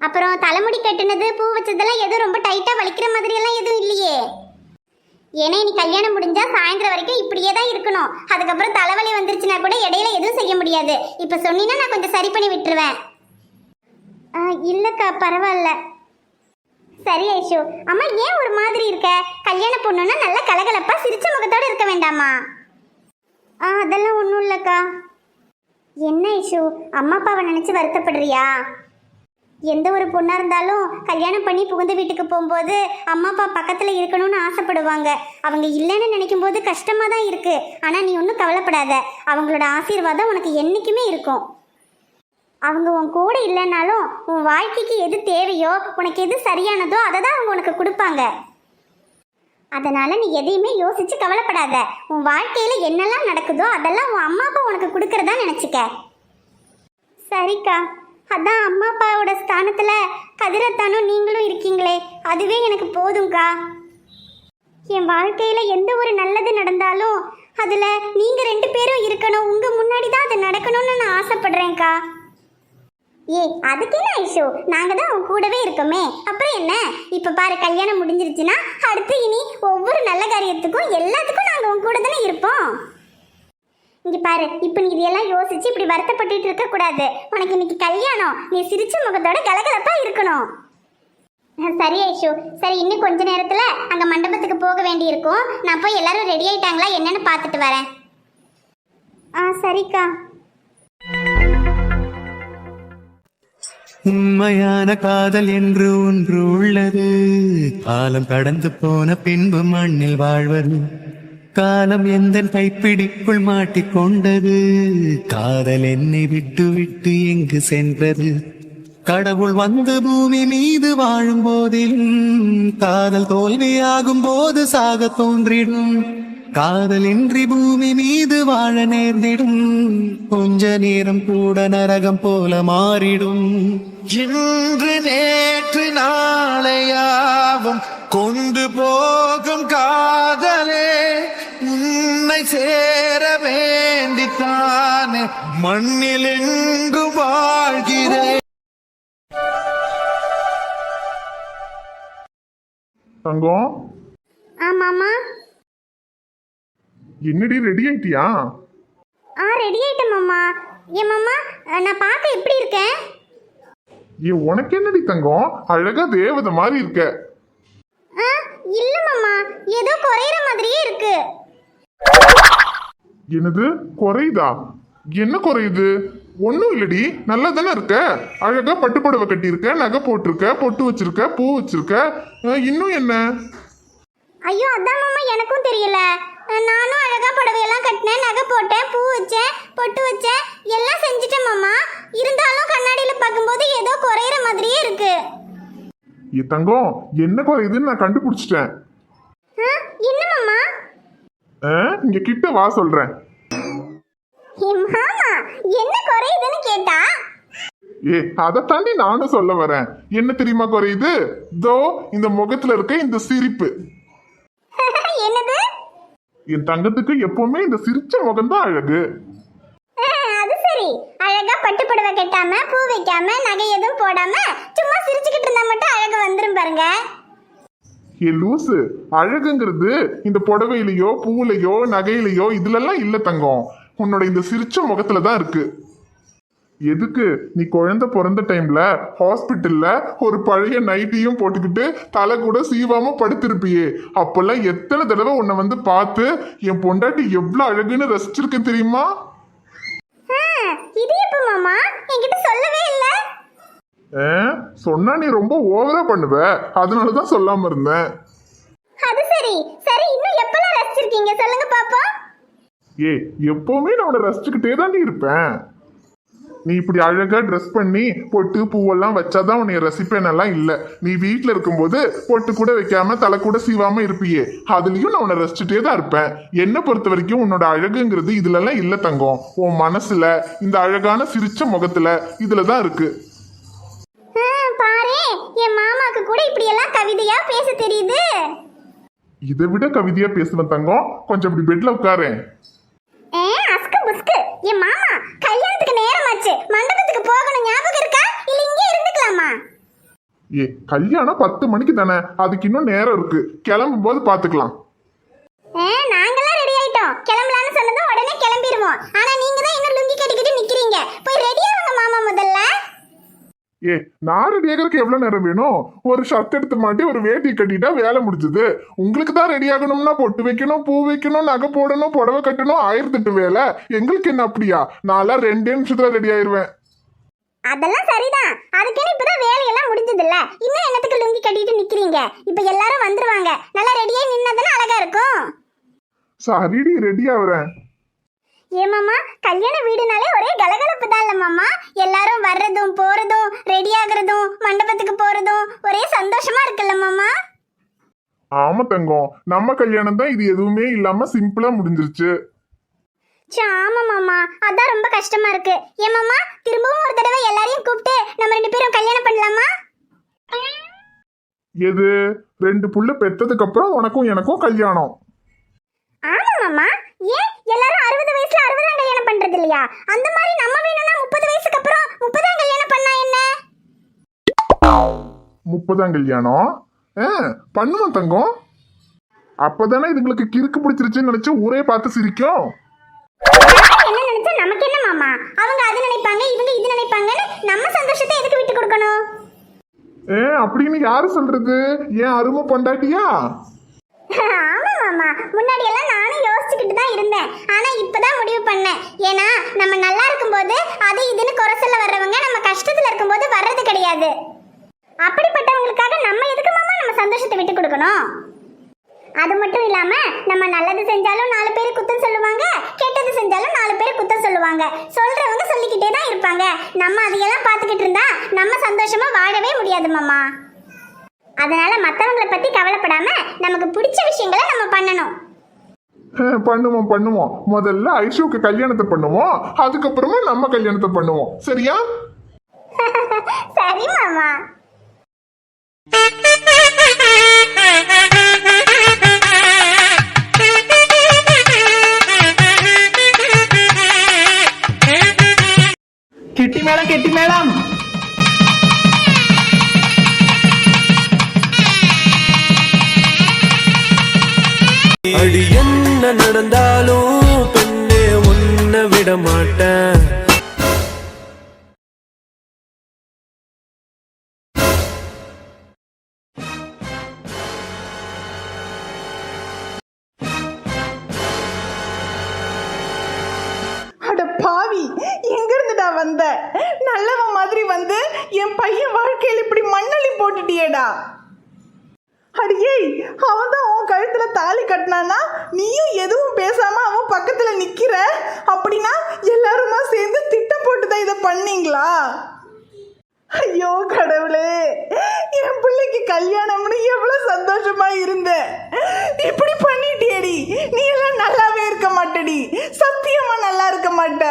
அப்புறம் தலைமுடி கட்டுனது பூ வச்சதெல்லாம் எதுவும் ரொம்ப டைட்டா வலிக்கிற மாதிரி எல்லாம் எதுவும் இல்லையே? ஏன்னா நீ கல்யாணம் முடிஞ்சா சாயந்தரம் வரைக்கும் இப்படியே தான் இருக்கணும். அதுக்கப்புறம் தலைவலி வந்துருச்சுன்னா கூட இடையில எதுவும் செய்ய முடியாது. இப்ப சொன்னீங்கன்னா நான் கொஞ்சம் சரி பண்ணி விட்டுருவேன். இல்லக்கா பரவாயில்ல. சரி ஐஷு. அம்மா ஏன் ஒரு மாதிரி இருக்க? கல்யாண பொண்ணுன்னா நல்ல கலகலப்பா சிரிச்ச முகத்தோட இருக்க வேண்டாமா? அதெல்லாம் ஒன்றும் இல்லக்கா. என்ன ஐஷு, அம்மா அப்பாவை நினைச்சு வருத்தப்படுறியா? எந்த ஒரு பொண்ணா இருந்தாலும் கல்யாணம் பண்ணி புகுந்த வீட்டுக்கு போகும்போது அம்மா அப்பா பக்கத்துல இருக்கணும்னு ஆசைப்படுவாங்க. அவங்க இல்லைன்னு நினைக்கும் போது கஷ்டமா தான் இருக்கு. ஆனா நீ ஒன்றும் கவலைப்படாத, அவங்களோட ஆசீர்வாதம் உனக்கு என்னைக்குமே இருக்கும். அவங்க உன் கூட இல்லைன்னாலும் உன் வாழ்க்கைக்கு எது தேவையோ, உனக்கு எது சரியானதோ அதை தான் அவங்க உனக்கு கொடுப்பாங்க. அதனால நீ எதையுமே யோசிச்சு கவலைப்படாத. உன் வாழ்க்கையில என்னெல்லாம் நடக்குதோ அதெல்லாம் உன் அம்மா அப்பா உனக்கு கொடுக்கறதா நினைச்சுக்க. சரிக்கா. அதான் அம்மா அப்பாவோட ஸ்தானத்துல கதிரத்தானும் நீங்களும் இருக்கீங்களே, அதுவே எனக்கு போதும்க்கா. என் வாழ்க்கையில எந்த ஒரு நல்லது நடந்தாலும் அதுல நீங்க 2 பேரும் இருக்கணும், உங்க முன்னாடி தான் அது நடக்கணும்னு நான் ஆசைப்படுறேன்க்கா. அதுக்கு என்ன ஐஷு, நாங்க தான் உன் கூடவே இருக்கோமே, அப்புறம் என்ன? இப்ப பாரு, கல்யாணம் முடிஞ்சிருச்சுன்னா அடுத்து இனி ஒவ்வொரு நல்ல காரியத்துக்கும் எல்லாத்துக்கும் நாங்க உன் கூட தானே இருப்போம். இங்க பாரு, இப்ப நீ இதெல்லாம் யோசிச்சு இப்படி வருத்தப்பட்டு இருக்க கூடாது. உனக்கு இன்னைக்கு கல்யாணம், நீ சிரிச்ச முகத்தோட கலகலப்பா இருக்கணும். சரி ஐஷு, சரி இன்னும் கொஞ்ச நேரத்துல அங்க மண்டபத்துக்கு போக வேண்டி இருக்கும். நான் போய் எல்லாரும் ரெடி ஆயிட்டாங்களா என்னன்னு பார்த்துட்டு வரேன். சரிக்கா. உண்மையான காதல் என்று ஒன்று உள்ளது, காலம் கடந்து போன பின்பு மண்ணில் வாழ்வது. காலம் எந்த கைப்பிடிக்குள் மாட்டிக்கொண்டது, காதல் என்னை விட்டு விட்டு எங்கு சென்றது. கடவுள் வந்து பூமி மீது வாழும் போதிலும் காதல் தோல்வியாகும் போது சாக தோன்றிடும். காதலின்றி பூமி மீது வாழ நேர்ந்திடும், கொஞ்ச நேரம் கூட நரகம் போல மாறிடும். இன்று நேற்று நாளையாவும் கொண்டு போகும் காதலே, உன்னை சேர வேண்டித்தானே மண்ணில் எங்கு வாழ்கிறேன். தங்கம். ஆமாமா. என்னடி ரெடி ஆயிட்டியா? ரெடி ஆயிட்டேன் மாமா. ஏன் மாமா, நான் பார்க்க எப்படி இருக்கேன்? உனக்கு என்னடி தங்கம், அழகா தேவதை மாதிரி இருக்க. இல்ல மாமா, ஏதோ குறையிற மாதிரியே இருக்கு. என்னது குறையுதா? என்ன குறையுது? ஒன்னும் இல்லடி, நல்லா தானே இருக்க. அழகா பட்டு புடவை கட்டி இருக்க, நகை போட்டிருக்க, பொட்டு வச்சிருக்க, பூ வச்சிருக்க. இன்னும் என்ன? ஐயோ அதான் மாமா, எனக்கும் தெரியல. நானும் அழகா புடவையெல்லாம் கட்டினேன், நகை போட்டேன், பூ வச்சேன், பொட்டு வச்சேன், எல்லாம் செஞ்சுட்டேன் மாமா. இருந்தாலும் கண்ணாடியில பார்க்கும்போது ஏதோ குறையிற மாதிரியே இருக்கு. தங்கம், என்ன குறையுதுன்னு நான் கண்டுபிடிச்சிட்டேன். என்ன மாமா? இங்க கிட்ட வா சொல்றேன். மாமா, என்ன குறையுதுன்னு கேட்டா? அதை தாண்டி நானும் சொல்ல வரேன். என்ன தெரியுமா குறையுது? தோ இந்த முகத்துல இருக்க இந்த சிரிப்பு. என்னது? என் தங்கத்துக்கு எப்பவுமே இந்த சிரிச்ச முகம் தான் அழகு. அது சரி, அழகா பட்டு புடவை கட்டாம, பூ வைக்காம, நகை எதுவும் போடாம சும்மா சிரிச்சுக்கிட்டு இருந்தா மட்டும் அழகு வந்துரும் பாருங்க. லூசு, அழகுங்கிறது இந்த புடவையிலையோ பூலையோ நகையிலையோ இதுலெல்லாம் இல்ல தங்கம், உன்னோட இந்த சிரிச்ச முகத்துல தான் இருக்கு. எதுக்கு நீ குழந்தை பிறந்த டைம்ல ஹாஸ்பிட்டல்ல ஒரு பழைய நைட்டியும் போட்டுக்கிட்டு தலை கூட சீவாம படுத்திருப்பியே, அப்பெல்லாம் எத்தனை தடவை உன்னை வந்து பார்த்து என் பொண்டாட்டி எவ்வளவு அழகுன்னு ரசிச்சிருக்கேன் தெரியுமா? இது எப்ப மாமா? என்கிட்ட சொல்லவே இல்ல. சொன்னா நீ ரொம்ப ஓவரா பண்ணுவ, அதனாலதான் சொல்லாம இருந்தேன். அது சரி. சரி, இன்னும் எப்பலாம் ரசிச்சிருக்கீங்க சொல்லுங்க பாப்போம். எப்பவுமே நான் உன்னை ரசிச்சுக்கிட்டே தான் நீ இருப்பேன். நீ இப்படி அழகா ட்ரெஸ் பண்ணி பொட்டு பூவெல்லாம் வச்சாதான் உன்னை ரசிப்பேனெல்லாம் இல்ல. நீ வீட்டுல இருக்கும்போது பொட்டு கூட வைக்காம தலை கூட சீவாம இருப்பியே, அதுலயும் நான் உன்னை ரசிச்சுட்டே தான் இருப்பேன். என்னை பொறுத்த வரைக்கும் உன்னோட அழகுங்கிறது இதுல எல்லாம் இல்ல தங்கம், உன் மனசுல இந்த அழகான சிரிச்ச முகத்துல இதுலதான் இருக்கு. பாரு, என் மாமாக்கு கூட இப்படி எல்லாம் கவிதையா பேச தெரியுது. இதை விட கவிதையா பேசுவேன் தங்கம். கொஞ்சம் இப்படி பெட்ல உட்காரு. அஸ்கு புஸ்கு. என் மாமா, கல்யாணத்துக்கு நேரமாச்சு, மண்டபத்துக்கு போகணும், ஞாபகம் இருக்கா? இல்ல இங்கே இருந்துக்கலாமா? கல்யாணம் 10 மணிக்கு தானே, அதுக்கு இன்னும் நேரம் இருக்கு. கிளம்பும் போது பாத்துக்கலாம். நாங்கெல்லாம் ரெடி ஆயிட்டோம். கிளம்பலான்னு சொன்னதும் உடனே கிளம்பிடுவோம். ஆனா நீங்க தான் இன்னும் லுங்கி கட்டிக்கிட்டு நிக்கிறீங்க. போய் ரெடி ஆகுங்க மாமா முதல்ல. நான் ரெடி ஆகிறதுக்கு எவ்வளவு நேரம் வேணும்? ஒரு ஷர்ட் எடுத்து மாட்டி ஒரு வேட்டி கட்டிட்டா வேலை முடிஞ்சது. உங்களுக்கு தான் ரெடி ஆகணும்னா பொட்டு வைக்கணும், பூ வைக்கணும், நகை போடணும், புடவை கட்டணும், 1008 வேலை. எங்களுக்கு என்ன அப்படியா? நான்லாம் 2 நிமிஷத்துல ரெடி ஆயிருவேன். அதெல்லாம் சரிதான். அதுக்கே இப்பதான் வேலையெல்லாம் முடிஞ்சது இல்ல. இன்னும் என்னத்துக்கு லுங்கி கட்டிட்டு நிக்கிறீங்க? இப்ப எல்லாரும் வந்துருவாங்க. நல்லா ரெடியா நின்னதானே அழகா இருக்கும். சரிடி, ரெடி ஆகுறேன். ஏமாமா, கல்யாண வீடுனாலே ஒரே கலகலப்பு தான் இல்ல மாமா? எல்லாரும் வர்றதும் போறதும் ரெடி ஆகுறதும் மண்டபத்துக்கு போறதும் ஒரே சந்தோஷமா இருக்குல்ல மாமா? ஆமா தங்கம், நம்ம கல்யாணம் தான் இது எதுவுமே இல்லாம சிம்பிளா முடிஞ்சிருச்சு. ஆமா மாமா, அதான் ரொம்ப கஷ்டமா இருக்கு. ஏமாமா, திரும்பவும் ஒரு தடவை எல்லாரையும் கூப்பிட்டு நம்ம 2 பேரும் கல்யாணம் பண்ணலாமா? எது? 2 புள்ள பெத்ததுக்கு அப்புறம் உனக்கும் எனக்கும் கல்யாணம்? ஆமா மாமா. ஏன் எல்லாரும் 60 வயசுல 60ஆம் கல்யாணம் பண்றது இல்லையா? அந்த மாதிரி நம்ம வேணும்னா 30 வயசுக்கு அப்புறம் 30ஆம் கல்யாணம் பண்ணா என்ன? 30ஆம் கல்யாணம் பண்ணுவோம் தங்கம். அப்பதானே இதுங்களுக்கு கிறுக்கு பிடிச்சிருச்சுன்னு நினைச்சு ஊரே பார்த்து சிரிக்கும். என்ன நினைச்சா நமக்கு என்ன மாமா? அவங்க அது நினைப்பாங்க, இவங்க இது நினைப்பாங்கன்னு நம்ம சந்தோஷத்தை எதுக்கு விட்டு கொடுக்கணும்? அப்படின்னு யாரு சொல்றது? ஏன் அருமை பொண்டாட்டியா? ஆமா மாமா, முன்னாடி எல்லாம் நானும் யோசிச்சுக்கிட்டு தான் இருந்தேன். ஆனா இப்பதான் முடிவு பண்ணேன். ஏன்னா நம்ம நல்லா இருக்கும்போது அது இதுன்னு குறை சொல்ல வர்றவங்க நம்ம கஷ்டத்துல இருக்கும்போது வர்றது கிடையாது. அப்படிப்பட்டவங்களுக்காக நம்ம எதுக்கு மாமா நம்ம சந்தோஷத்தை விட்டு கொடுக்கணும்? அது மட்டும் இல்லாம நம்ம நல்லது செஞ்சாலும் 4 பேர் குத்தம் சொல்லுவாங்க, கெட்டது செஞ்சாலும் 4 பேர் குத்தம் சொல்லுவாங்க. சொல்றவங்க சொல்லிக்கிட்டே தான் இருப்பாங்க. நம்ம அதையெல்லாம் பார்த்துக்கிட்டு இருந்தா நம்ம சந்தோஷமா வாழவே முடியாது மாமா. அதனால மற்றவங்களை பத்தி கவலைப்படாம நமக்கு பிடிச்ச விஷயங்களை நம்ம பண்ணணும். பண்ணுவோம். முதல்ல ஐஷுக்கு கல்யாணத்தை பண்ணுவோம், அதுக்கப்புறமா நம்ம கல்யாணத்தை பண்ணுவோம். சரியா? சரி மாமா. கெட்டி மேளம், கெட்டி மேளம். அடி என்ன நடந்தாலும் பெண்ணே உன்னை விட மாட்டேன். அட பாவி, எங்க இருந்துடா வந்த? நல்லவன் மாதிரி வந்து என் பையன் வாழ்க்கையில் இப்படி மண்ணள்ளி போட்டுட்டியேடா. அடியே, அவன் தான் உன் கழுத்துல தாலி கட்டினானா நீயும் எதுவும் பேசாம அவன் பக்கத்துல நிக்கிற? அப்படின்னா எல்லாருமா சேர்ந்து திட்டம் போட்டுதான் இதை பண்ணீங்களா? ஐயோ கடவுளே, என் பிள்ளைக்கு கல்யாணம்னு எவ்வளவு சந்தோஷமா இருந்த, இப்படி பண்ணிட்டியடி. நீ எல்லாம் நல்லாவே இருக்க மாட்டடி, சத்தியமா நல்லா இருக்க மாட்ட.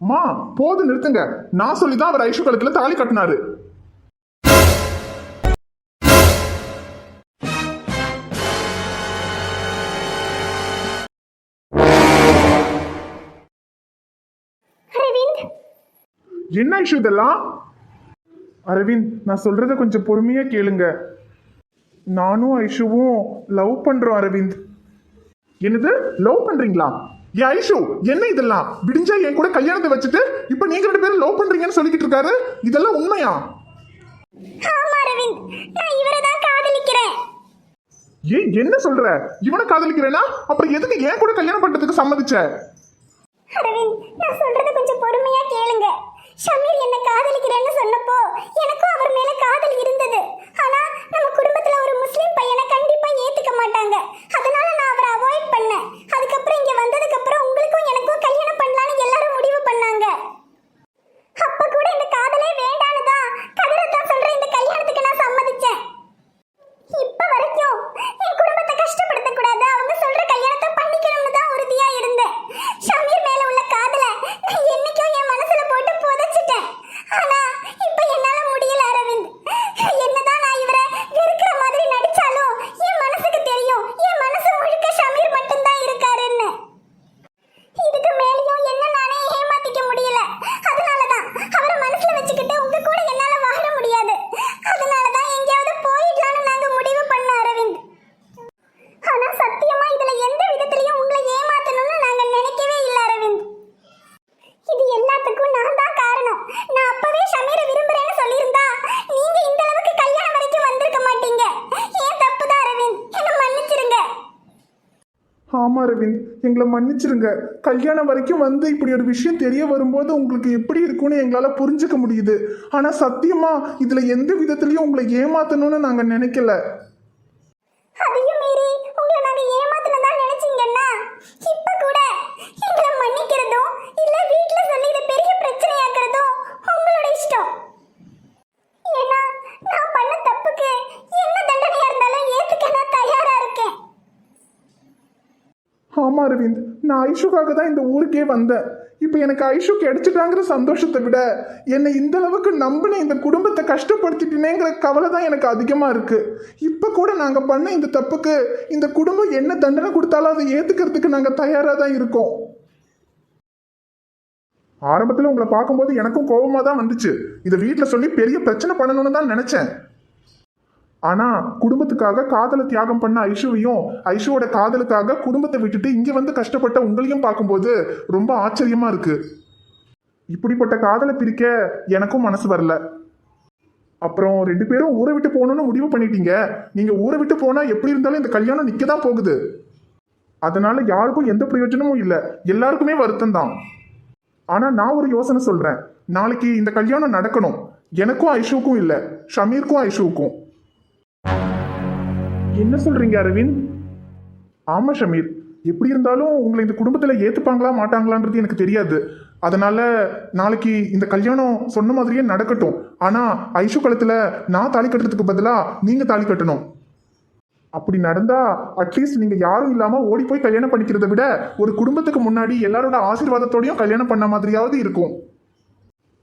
அம்மா போது நிறுத்துங்க. நான் சொல்லிதான் அவர் ஐஷு கழுத்துல தாலி கட்டினாரு. என்ன ஐஷு இதெல்லாம்? அரவிந்த், நான் சொல்றத கொஞ்சம் பொறுமையா கேளுங்க. நானும் ஐஷுவும் லவ் பண்றோம் அரவிந்த். என்னது லவ் பண்றீங்களா? ஏன் ஐஷு, என்ன இதெல்லாம்? விடிஞ்சா என் கூட கல்யாணத்தை வச்சுட்டு இப்ப நீங்க 2 பேரும் லவ் பண்றீங்கன்னு சொல்லிக்கிட்டு இருக்காரு. இதெல்லாம் உண்மையா? ஆமா அரவிந்த், நான் இவரை தான் காதலிக்கிறேன். ஏன் என்ன சொல்ற? இவனை காதலிக்கிறேனா? அப்புறம் எதுக்கு என் கூட கல்யாணம் பண்றதுக்கு சம்மதிச்ச? அரவிந்த், நான் சொல்றத கொஞ்சம் பொறுமையா கேளுங்க. ஷமீர் என்ன காதலிக்கிறேன்னு சொன்னப்போ எனக்கும் அவர் மேல காதல் இருந்தது. ஆனா நம்ம குடும்பத்துல ஒரு முஸ்லிம் பையனை கண்டிப்பா ஏத்துக்க மாட்டாங்க. அதனால நான் அவரை அவாய்ட் பண்ணேன். அதுக்கப்புறம் இங்க வந்ததுக்கு அப்புறம் உங்களுக்கும் எனக்கும் கல்யாணம் பண்ணலாம்னு எல்லாரும் முடிவு பண்ணாங்க. அப்ப கூட இந்த காதலே வேண்டான்னு தான் கதிரத்தான் சொல்ற இந்த கல்யாணத்துக்கு நான் சம்மதிச்சேன். இப்ப வரைக்கும் என் குடும்பத்தை கஷ்டப்படுத்த கூடாது, அவங்க சொல்ற கல்யாணத்தை பண்ணிக்கணும்னு தான் உறுதியா இருந்தேன். ஷமீர் மேல உள்ள காதலை நான் என்னைக்கும் என் மனசுல போட்டு புதைச்சிட்டேன். ஆனா இப்ப என்னால முடியல அரவிந்த். என்ன ஆமா அரவிந்த், எங்களை மன்னிச்சிருங்க. கல்யாணம் வரைக்கும் வந்து இப்படி ஒரு விஷயம் தெரிய வரும்போது உங்களுக்கு எப்படி இருக்கும்னு எங்களால புரிஞ்சுக்க முடியுது. ஆனா சத்தியமா இதுல எந்த விதத்துலயும் உங்களை ஏமாத்தணும்னு நாங்க நினைக்கல. அதையும் மீறி உங்களை நாங்க ஏமாத்தினதா நினைச்சீங்கன்னா இப்ப கூட எங்களை மன்னிக்கிறதும் இல்ல வீட்ல சொல்லி இதை பெரிய பிரச்சனையாக்குறதும் உங்களோட இஷ்டம். ஏன்னா நான் பண்ண தப்புக்கு என்ன தண்டனையா இருந்தாலும் ஏத்துக்க நான் தயாரா இருக்கேன். ஆமா அரவிந்த், நான் ஐஷுக்காக தான் இந்த ஊருக்கே வந்தேன். இப்போ எனக்கு ஐஷு கிடைச்சிட்டாங்கிற சந்தோஷத்தை விட என்னை இந்த அளவுக்கு நம்பின இந்த குடும்பத்தை கஷ்டப்படுத்திட்டேனேங்கிற கவலை தான் எனக்கு அதிகமாக இருக்கு. இப்போ கூட நாங்கள் பண்ண இந்த தப்புக்கு இந்த குடும்பம் என்ன தண்டனை கொடுத்தாலும் அதை ஏற்றுக்கிறதுக்கு நாங்கள் தயாராக தான் இருக்கோம். ஆரம்பத்தில் உங்களை பார்க்கும்போது எனக்கும் கோபமாக தான் வந்துச்சு. இதை வீட்டில் சொல்லி பெரிய பிரச்சனை பண்ணணும்னு தான் நினச்சேன். ஆனா குடும்பத்துக்காக காதலை தியாகம் பண்ண ஐஷுவையும் ஐஷுவோட காதலுக்காக குடும்பத்தை விட்டுட்டு இங்க வந்து கஷ்டப்பட்ட உங்களையும் பார்க்கும்போது ரொம்ப ஆச்சரியமா இருக்கு. இப்படிப்பட்ட காதலை பிரிக்க எனக்கும் மனசு வரல. அப்புறம் 2 பேரும் ஊரை விட்டு போகணும்னு முடிவு பண்ணிட்டீங்க. நீங்க ஊரை விட்டு போனா எப்படி இருந்தாலும் இந்த கல்யாணம் நிக்க தான் போகுது. அதனால யாருக்கும் எந்த பிரயோஜனமும் இல்லை, எல்லாருக்குமே வருத்தம் தான். ஆனா நான் ஒரு யோசனை சொல்றேன். நாளைக்கு இந்த கல்யாணம் நடக்கணும். எனக்கும் ஐஷுவுக்கும் இல்லை, ஷமீருக்கும் ஐஷுவுக்கும். என்ன சொல்றீங்க அரவிந்த்? ஆமா ஷமீர், எப்படி இருந்தாலும் உங்களை இந்த குடும்பத்துல ஏத்துப்பாங்களா மாட்டாங்களான்றது எனக்கு தெரியாது. அதனால நாளைக்கு இந்த கல்யாணம் சொன்ன மாதிரியே நடக்கட்டும். ஆனா ஐஷு கழுத்துல நான் தாலி கட்டுறதுக்கு பதிலா நீங்க தாலி கட்டணும். அப்படி நடந்தா அட்லீஸ்ட் நீங்க யாரும் இல்லாம ஓடி போய் கல்யாணம் பண்ணிக்கிறத விட ஒரு குடும்பத்துக்கு முன்னாடி எல்லாரோட ஆசீர்வாதத்தோடையும் கல்யாணம் பண்ண மாதிரியாவது இருக்கும்.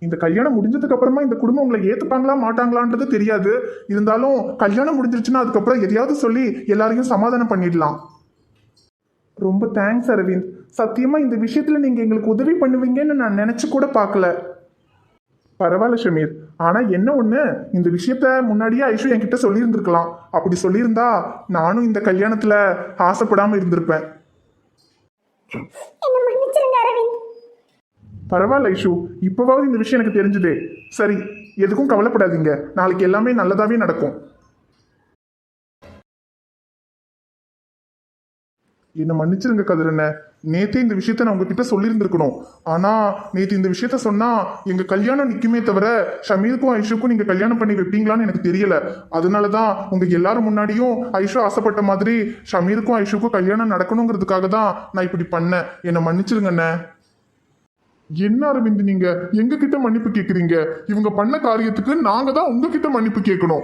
இந்த கல்யாணம் முடிஞ்சதுக்கு அப்புறமா இந்த குடும்பம் உங்களை ஏத்துப்பாங்களா மாட்டாங்களான்றது தெரியாது. இருந்தாலும் கல்யாணம் முடிஞ்சிருச்சுன்னா அதுக்கப்புறம் எதையாவது சொல்லி எல்லாரையும் சமாதானம் பண்ணிடலாம். ரொம்ப தேங்க்ஸ் அரவிந்த். சத்தியமா இந்த விஷயத்துல நீங்க எங்களுக்கு உதவி பண்ணுவீங்கன்னு நான் நினைச்சு கூட பார்க்கல. பரவாயில்ல ஷமீர். ஆனா என்ன ஒண்ணு, இந்த விஷயத்த முன்னாடியே ஐஷு என்கிட்ட சொல்லியிருந்திருக்கலாம். அப்படி சொல்லியிருந்தா நானும் இந்த கல்யாணத்துல ஆசைப்படாம இருந்திருப்பேன். என்ன மன்னிச்சிருங்க அரவிந்த். பரவாயில்ல ஐஷு, இப்போவாவது இந்த விஷயம் எனக்கு தெரிஞ்சுதே. சரி, எதுக்கும் கவலைப்படாதீங்க. நாளைக்கு எல்லாமே நல்லதாவே நடக்கும். என்னை மன்னிச்சிருங்க கதிரண்ண. நேத்தே இந்த விஷயத்த நான் உங்ககிட்ட சொல்லியிருந்திருக்கணும். ஆனா நேற்று இந்த விஷயத்த சொன்னா எங்க கல்யாணம் நிக்குமே தவிர ஷமீருக்கும் ஐஷுக்கும் நீங்க கல்யாணம் பண்ணி வைப்பீங்களான்னு எனக்கு தெரியல. அதனாலதான் உங்க எல்லாரும் முன்னாடியும் ஐஷு ஆசைப்பட்ட மாதிரி ஷமீருக்கும் ஐஷுக்கும் கல்யாணம் நடக்கணுங்கிறதுக்காக தான் நான் இப்படி பண்ணேன். என்னை மன்னிச்சிருங்கண்ணே. என்ன அரவிந்த், நீங்க எங்க கிட்ட மன்னிப்பு கேக்குறீங்க? இவங்க பண்ண காரியத்துக்கு நாங்க தான் உங்ககிட்ட மன்னிப்பு கேட்கணும்.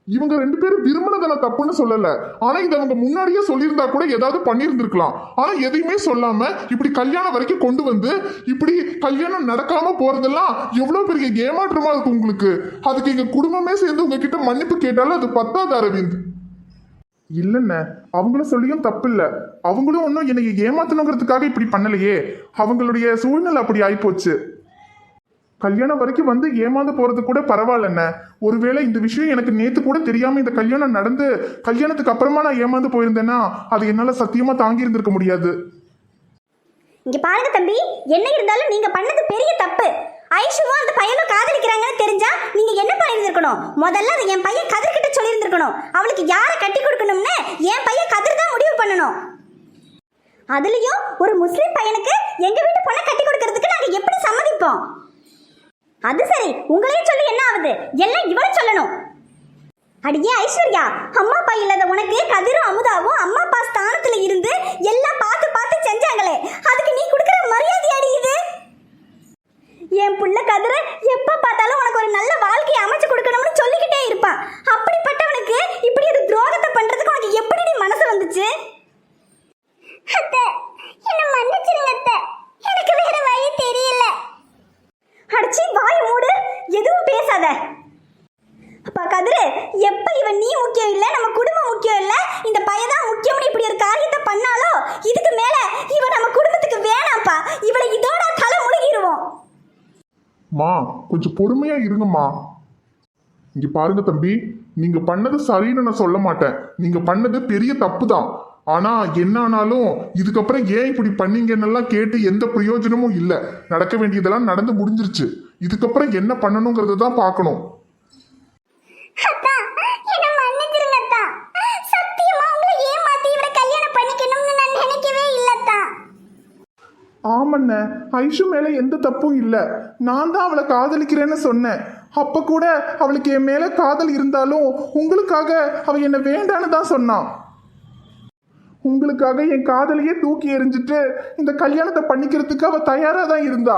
இவங்க 2 பேரும் விரும்பினதான தப்புன்னு சொல்லல. ஆனா இதை அவங்க முன்னாடியே சொல்லியிருந்தா கூட ஏதாவது பண்ணியிருந்திருக்கலாம். ஆனா எதையுமே சொல்லாம இப்படி கல்யாணம் வரைக்கும் கொண்டு வந்து இப்படி கல்யாணம் நடக்காம போறதெல்லாம் எவ்வளவு பெரிய ஏமாற்றமா இருக்கு உங்களுக்கு. அதுக்கு எங்க குடும்பமே சேர்ந்து உங்ககிட்ட மன்னிப்பு கேட்டாலும் அது பத்தாது அரவிந்த். இல்லைண்ண, அவங்களும் சொல்லியும் தப்பு இல்லை. அவங்களும் ஒன்றும் என்னை ஏமாத்தணுங்கிறதுக்காக இப்படி பண்ணலையே. அவங்களுடைய சூழ்நிலை அப்படி ஆயிப்போச்சு. கல்யாணம் வரைக்கும் வந்து ஏமாந்து போறது கூட பரவாயில்லண்ண. ஒருவேளை இந்த விஷயம் எனக்கு நேத்து கூட தெரியாம இந்த கல்யாணம் நடந்து கல்யாணத்துக்கு அப்புறமா நான் ஏமாந்து போயிருந்தேன்னா அது என்னால சத்தியமா தாங்கி இருந்திருக்க முடியாது. இங்க பாருங்க தம்பி, என்ன இருந்தாலும் நீங்க பண்ணது பெரிய தப்பு. ஐஷுவும் அந்த பையனும் காதலிக்கிறாங்கன்னு தெரிஞ்சா நீங்க என்ன பண்ணியிருந்திருக்கணும்? முதல்ல அது என் பையன் கதிர் கிட்ட சொல்லியிருந்திருக்கணும். அவளுக்கு யாரை கட்டி கொடுக்கணும்னு என் பையன் கதிர் தான் முடிவு பண்ணணும். அதுலயும் ஒரு முஸ்லிம் பையனுக்கு எங்க வீட்டு பொண்ணை கட்டி கொடுக்கறதுக்கு நாங்க எப்படி சம்மதிப்போம்? அது சரி, உங்களையும் சொல்லி என்ன ஆகுது? எல்லாம் இவளும் சொல்லணும். அடியே ஐஸ்வர்யா, அம்மா அப்பா இல்லாத உனக்கு கதிரும் அமுதாவும் அம்மா அப்பா ஸ்தானத்துல இருந்து எல்லாம் பார்த்து பார்த்து செஞ்சாங்களே, அதுக்கு நீ கொடுக்குற மரியாதை அடி இது. என் புள்ள கதிர எப்ப பார்த்தாலும் உனக்கு ஒரு நல்ல வாழ்க்கையை அமைச்சு கொடுக்கணும்னு சொல்லிக்கிட்டே இருப்பான். அப்படிப்பட்டவனுக்கு இப்படி ஒரு துரோகத்தை பண்றதுக்கு உனக்கு எப்படி நீ மனசு வந்துச்சு? அத்தை, என்ன மன்னிச்சிருங்க அத்தை. எனக்கு வேற வழி தெரியல. அடிச்சி வாய் மூடு, எதுவும் பேசாத. அப்பா கதிரு, எப்ப இவன் நீ முக்கியம் இல்ல, நம்ம குடும்பம் முக்கியம் இல்ல, இந்த பையன் தான் முக்கியம்னு இப்படி ஒரு காரியத்தை பண்ணாலோ இதுக்கு மேல இவன் நம்ம குடும்பத்துக்கு வேணாம்ப்பா. இவளை இதோட தலை முழுகிடுவோம். மா, கொஞ்சம் பொறுமையா இருங்கம்மா. இங்க பாருங்க தம்பி, நீங்க பண்ணது சரின்னு நான் சொல்ல மாட்டேன். நீங்க பண்ணது பெரிய தப்பு தான். ஆனா என்ன ஆனாலும் இதுக்கப்புறம் ஏன் இப்படி பண்ணீங்கன்னெல்லாம் கேட்டு எந்த பிரயோஜனமும் இல்லை. நடக்க வேண்டியதெல்லாம் நடந்து முடிஞ்சிருச்சு. இதுக்கப்புறம் என்ன பண்ணணுங்கிறத தான் பார்க்கணும். சத்தியமா உங்களை ஏமாத்தி இவரை கல்யாணம் பண்ணிக்கணும்னு நான் ஆமாண்ண, ஐஷு மேல எந்த தப்பும் இல்லை. நான் தான் அவளை காதலிக்கிறேன்னு சொன்னேன். அப்ப கூட அவளுக்கு என் மேல காதல் இருந்தாலும் உங்களுக்காக அவ என்ன வேண்டான்னு தான் சொன்னான். உங்களுக்காக என் காதலையே தூக்கி எறிஞ்சிட்டு இந்த கல்யாணத்தை பண்ணிக்கிறதுக்கு அவ தயாரா தான் இருந்தா.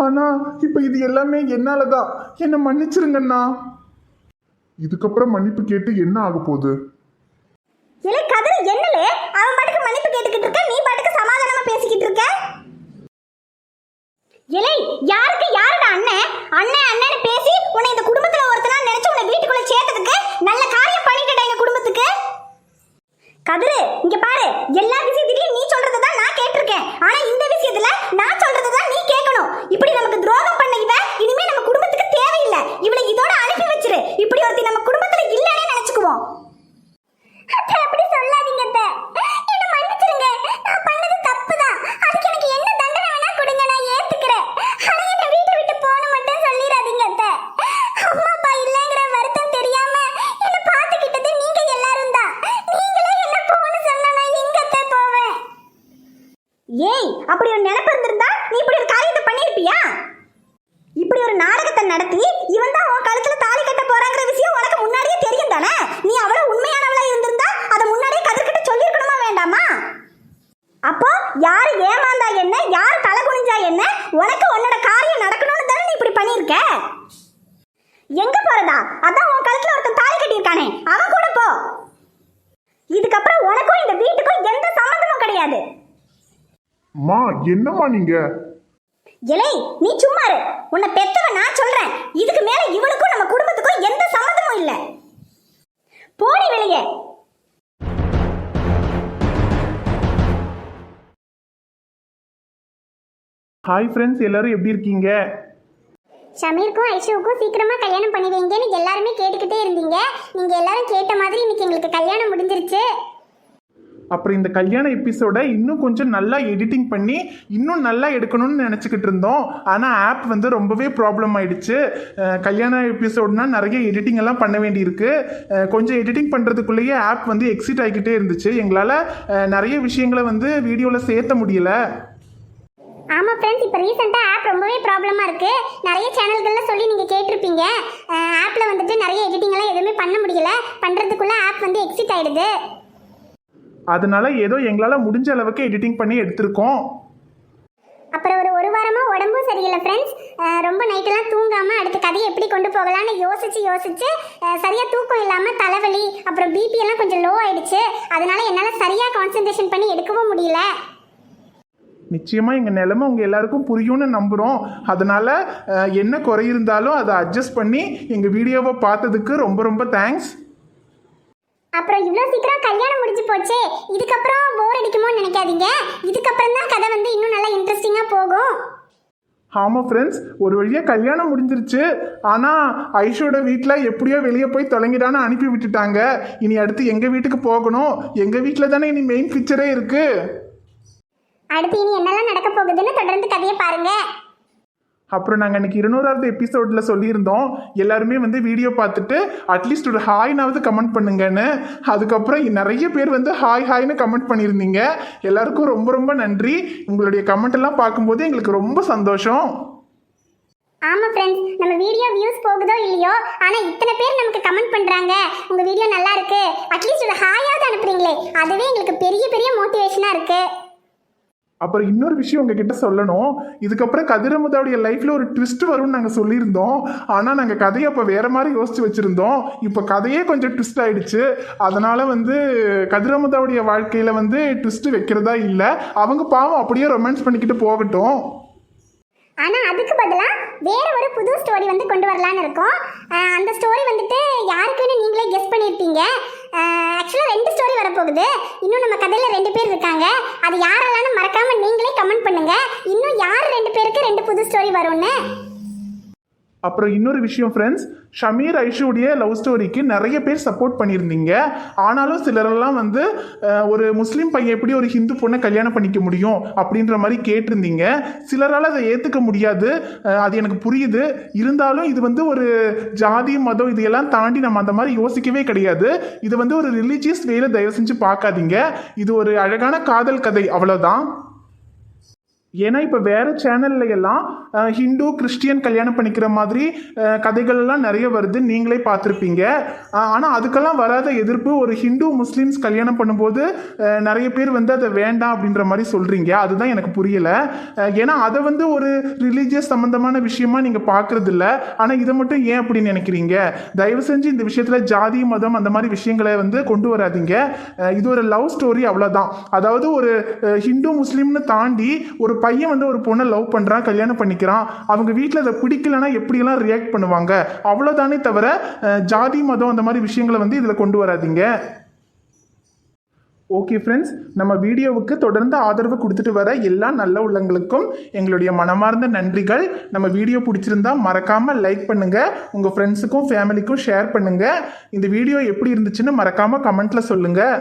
ஆனா இப்ப இது எல்லாமே என்னாலதான். என்ன மன்னிச்சிருங்கண்ணா. இதுக்கப்புறம் மன்னிப்பு கேட்டு என்ன ஆக போகுது? இலை கதிர என்னலே அவன் பாட்டுக்கு மன்னிப்பு கேட்டுக்கிட்டு இருக்க, நீ பாட்டுக்கு சமாதானமா பேசிக்கிட்டு இருக்க. இலை யாருக்கு யாருடா அண்ணன் அண்ணன் அண்ணன்னு பேசி உன்னை இந்த குடும்பத்துல ஒருத்தனா நினைச்சு உன்னை வீட்டுக்குள்ள சேர்த்ததுக்கு நல்ல காரியம் பண்ணிட்டடா எங்க குடும்பத்துக்கு. கதிரு இங்க பாரு, எல்லா விஷயத்திலயும் நீ சொல்றதுதான் நான் கேட்டிருக்கேன். ஆனா இந்த விஷயத்துல நான் சொல்றதுதான் நீ கேட்கணும். இப்படி நமக்கு துரோகம் பண்ண இவ இனிமே நம்ம குடும்பத்துக்கு தேவையில்லை. இவளை இதோட அனுப்பி வச்சிரு. இப்படி ஒருத்தி நம்ம குடும்பத்துல இல்லைன்னே நினைச்சுக்குவோம். அத்தை அப்படி சொல்லாதீங்க அத்தை. என்ன மன்னிச்சிருங்க. நான் பண்ணது தப்புதான். அதுக்கு எனக்கு என்ன தண்டனை வேணா கொடுங்க, நான் ஏத்துக்கிறேன். ஆனா என்ன வீட்டை விட்டு போன மட்டும் சொல்லிடாதீங்க அத்தை. அம்மா அப்பா இல்லைங்கிற வருத்தம் தெரியாம என்ன பாத்துக்கிட்டது நீங்க எல்லாரும் தான். நீங்களே என்ன போன்னு சொன்னா நான் எங்க அத்தை போவேன்? ஏய் அப்படி ஒரு நினைப்பு இருந்திருந்தா நீ இப்படி ஒரு காரியத்தை பண்ணிருப்பியா? இப்படி ஒரு நாடகத்தை நடத்தி இவன் தான் உன் கழுத்துல தாலி கட்ட போறாங்கிற விஷயம் உனக்கு முன்னாடியே தெரியும் தானே? நீ அவ்வளவு உண்மையானவளா இருந்திருந்தா அதை முன்னாடியே கதிர்கிட்ட சொல்லிருக்கணுமா வேண்டாமா? அப்போ யாரு ஏமாந்தா என்ன, யாரு தலை குனிஞ்சா என்ன, உனக்கு உன்னோட காரியம் நடக்கணும்னு தானே நீ இப்படி பண்ணிருக்க. எங்க போறதா? அதான் உன் கழுத்துல ஒருத்தன் தாலி கட்டியிருக்கானே, அவன் கூட போ. இதுக்கப்புறம் உனக்கும் இந்த வீட்டுக்கும் எந்த சம்பந்தமும் கிடையாது. மா என்னம்மா நீங்க? இலை நீ சும்மா இரு. உன்னை பெத்தவ நான் சொல்றேன். இதுக்கு மேல இவளுக்கும் நம்ம குடும்பத்துக்கும் எந்த சம்பந்தமும் இல்ல. போடி வெளியே. ஹாய் ஃப்ரெண்ட்ஸ், எல்லாரும் எப்படி இருக்கீங்க? ஷமீருக்கும் ஐஷுவுக்கும் சீக்கிரமா கல்யாணம் பண்ணி வைங்கன்னு எல்லாருமே கேட்டுக்கிட்டே இருந்தீங்க. நீங்க எல்லாரும் கேட்ட மாதிரி இன்னைக்கு எங்களுக்கு கல்யாணம் முடிஞ்சிருச்சு. அப்புறம் இந்த கல்யாண எபிசோட இன்னும் கொஞ்சம் நல்லா எடிட்டிங் பண்ணி இன்னும் நல்லா எடுக்கணும்னு நினச்சிக்கிட்டு இருந்தோம். ஆனால் ஆப் வந்து ரொம்பவே ப்ராப்ளம் ஆயிடுச்சு. கல்யாண எபிசோட்னா நிறைய எடிட்டிங் எல்லாம் பண்ண வேண்டியிருக்கு. கொஞ்சம் எடிட்டிங் பண்ணுறதுக்குள்ளேயே ஆப் வந்து எக்ஸிட் ஆகிக்கிட்டே இருந்துச்சு. எங்களால் நிறைய விஷயங்களை வந்து வீடியோவில் சேர்த்த முடியல. ஆமாம் ஃப்ரெண்ட்ஸ், இப்போ ரீசெண்டாக ஆப் ரொம்பவே ப்ராப்ளமாக இருக்குது. நிறைய சேனல்களில் சொல்லி நீங்கள் கேட்டிருப்பீங்க. ஆப்பில் வந்துட்டு நிறைய எடிட்டிங்லாம் எதுவுமே பண்ண முடியல. பண்ணுறதுக்குள்ளே ஆப் வந்து எக்ஸிட் ஆகிடுது. அதனால ஏதோ எங்களால் முடிஞ்ச அளவுக்கு எடிட்டிங் பண்ணி எடுத்திருக்கோம். அப்புறம் ஒரு வாரமாக உடம்பும் சரியில்லை ஃப்ரெண்ட்ஸ். ரொம்ப நைட்டெல்லாம் தூங்காமல் அடுத்த கதையை எப்படி கொண்டு போகலான்னு யோசிச்சு சரியாக தூக்கம் இல்லாமல் தலைவலி அப்புறம் பிபி எல்லாம் கொஞ்சம் லோ ஆயிடுச்சு. அதனால என்னால் சரியாக கான்சன்ட்ரேஷன் பண்ணி எடுக்கவும் முடியல. நிச்சயமாக எங்கள் நிலைமை உங்கள் எல்லாருக்கும் புரியும்னு நம்புகிறோம். அதனால் என்ன குறை இருந்தாலும் அதை அட்ஜஸ்ட் பண்ணி எங்கள் வீடியோவை பார்த்ததுக்கு ரொம்ப ரொம்ப தேங்க்ஸ். அப்புறம் இவ்வளோ சீக்கிரம் கல்யாணம் முடிஞ்சு போச்சே, இதுக்கப்புறம் போர் அடிக்குமோன்னு நினைக்காதீங்க. இதுக்கப்புறம் தான் கதை வந்து இன்னும் நல்லா இன்ட்ரெஸ்டிங்காக போகும். ஆமாம் ஃப்ரெண்ட்ஸ், ஒரு வழியாக கல்யாணம் முடிஞ்சிருச்சு. ஆனால் ஐஷோட வீட்டில் எப்படியோ வெளியே போய் தொலைங்கிடான்னு அனுப்பி விட்டுட்டாங்க. இனி அடுத்து எங்கள் வீட்டுக்கு போகணும். எங்கள் வீட்டில் தானே இனி மெயின் பிக்சரே இருக்குது. அடுத்து இனி என்னெல்லாம் நடக்க போகுதுன்னு தொடர்ந்து கதையை பாருங்க. அப்புறம் நாங்கள் இன்னைக்கு 200வது எபிசோடில் சொல்லியிருந்தோம் எல்லாருமே வந்து வீடியோ பார்த்துட்டு அட்லீஸ்ட் ஒரு ஹாய்னாவது கமெண்ட் பண்ணுங்கன்னு. அதுக்கப்புறம் நிறைய பேர் வந்து ஹாய்னு கமெண்ட் பண்ணியிருந்தீங்க. எல்லாருக்கும் ரொம்ப ரொம்ப நன்றி. உங்களுடைய கமெண்ட் எல்லாம் பார்க்கும்போது எங்களுக்கு ரொம்ப சந்தோஷம். ஆமாம் ஃப்ரெண்ட்ஸ், நம்ம வீடியோ வியூஸ் போகுதோ இல்லையோ, ஆனால் இத்தனை பேர் நமக்கு கமெண்ட் பண்ணுறாங்க உங்கள் வீடியோ நல்லா இருக்கு, அட்லீஸ்ட் ஒரு ஹாயாவது அனுப்புறீங்களே, அதுவே எங்களுக்கு பெரிய பெரிய மோட்டிவேஷனாக இருக்குது. அப்புறம் இன்னொரு விஷயம் உங்ககிட்ட சொல்லணும். இதுக்கப்புறம் கதிரமுதாவுடைய லைஃப்ல ஒரு ட்விஸ்ட் வரும்னு நாங்கள் சொல்லியிருந்தோம். ஆனால் நாங்கள் கதையை அப்போ வேற மாதிரி யோசிச்சு வச்சிருந்தோம். இப்போ கதையே கொஞ்சம் ட்விஸ்ட் ஆயிடுச்சு. அதனால வந்து கதிரமுதாவுடைய வாழ்க்கையில வந்து ட்விஸ்ட் வைக்கிறதா இல்லை. அவங்க பாவம் அப்படியே ரொமான்ஸ் பண்ணிக்கிட்டு போகட்டும். ஆனால் அதுக்கு பதிலாக வேற ஒரு புது ஸ்டோரி வந்து கொண்டு வரலான்னு இருக்கோம். அந்த ஸ்டோரி வந்துட்டு யாருக்குன்னு நீங்களே கெஸ் பண்ணியிருப்பீங்க. ஆக்சுவலாக 2 ஸ்டோரி வரப்போகுது. இன்னும் நம்ம கதையில் 2 பேர் இருக்காங்க. அது யாரெல்லாம் மறக்காமல் நீங்களே கமெண்ட் பண்ணுங்க. இன்னும் யார் 2 பேருக்கு 2 புது ஸ்டோரி வரும்னு. அப்புறம் இன்னொரு விஷயம் ஃப்ரெண்ட்ஸ், ஷமீர் ஐஷுடைய லவ் ஸ்டோரிக்கு நிறைய பேர் சப்போர்ட் பண்ணியிருந்தீங்க. ஆனாலும் சிலரெல்லாம் வந்து ஒரு முஸ்லீம் பையன் எப்படி ஒரு ஹிந்து பொண்ணை கல்யாணம் பண்ணிக்க முடியும் அப்படின்ற மாதிரி கேட்டிருந்தீங்க. சிலரால் அதை ஏற்றுக்க முடியாது, அது எனக்கு புரியுது. இருந்தாலும் இது வந்து ஒரு ஜாதி மதம் இதையெல்லாம் தாண்டி நம்ம அந்த மாதிரி யோசிக்கவே கிடையாது. இது வந்து ஒரு ரிலீஜியஸ் வேலை தயவு செஞ்சு பார்க்காதீங்க. இது ஒரு அழகான காதல் கதை, அவ்வளோதான். ஏன்னா இப்போ வேறு சேனல்ல எல்லாம் ஹிந்து கிறிஸ்டியன் கல்யாணம் பண்ணிக்கிற மாதிரி கதைகள் எல்லாம் நிறைய வருது, நீங்களே பார்த்துருப்பீங்க. ஆனால் அதுக்கெல்லாம் வராத எதிர்ப்பு ஒரு ஹிந்து முஸ்லீம்ஸ் கல்யாணம் பண்ணும்போது நிறைய பேர் வந்து அதை வேண்டாம் அப்படின்ற மாதிரி சொல்கிறீங்க. அதுதான் எனக்கு புரியலை. ஏன்னா அதை வந்து ஒரு ரிலீஜியஸ் சம்மந்தமான விஷயமா நீங்கள் பார்க்குறது இல்லை. ஆனால் இதை மட்டும் ஏன் அப்படின்னு நினைக்கிறீங்க? தயவு செஞ்சு இந்த விஷயத்தில் ஜாதி மதம் அந்த மாதிரி விஷயங்களை வந்து கொண்டு வராதீங்க. இது ஒரு லவ் ஸ்டோரி, அவ்வளோதான். அதாவது ஒரு ஹிந்து முஸ்லீம்னு தாண்டி ஒரு பையன் வந்து ஒரு பொண்ணை லவ் பண்ணுறான், கல்யாணம் பண்ணிக்கிறான். அவங்க வீட்டில் அதை பிடிக்கலன்னா எப்படியெல்லாம் ரியாக்ட் பண்ணுவாங்க, அவ்வளோதானே தவிர ஜாதி மதம் அந்த மாதிரி விஷயங்களை வந்து இதில் கொண்டு வராதீங்க. ஓகே ஃப்ரெண்ட்ஸ், நம்ம வீடியோவுக்கு தொடர்ந்து ஆதரவு கொடுத்துட்டு வர எல்லா நல்ல உள்ளங்களுக்கும் எங்களுடைய மனமார்ந்த நன்றிகள். நம்ம வீடியோ பிடிச்சிருந்தா மறக்காமல் லைக் பண்ணுங்கள், உங்கள் ஃப்ரெண்ட்ஸுக்கும் ஃபேமிலிக்கும் ஷேர் பண்ணுங்கள். இந்த வீடியோ எப்படி இருந்துச்சுன்னு மறக்காமல் கமெண்ட்டில் சொல்லுங்கள்.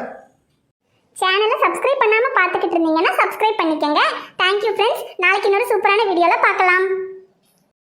சேனலை சப்ஸ்கிரைப் பண்ணாமல் பார்த்துக்கிட்டு இருந்தீங்கன்னா சப்ஸ்கிரைப் பண்ணிக்கோங்க. Thank you friends. நாளைக்கு இன்னொரு சூப்பரான வீடியோவில் பார்க்கலாம்.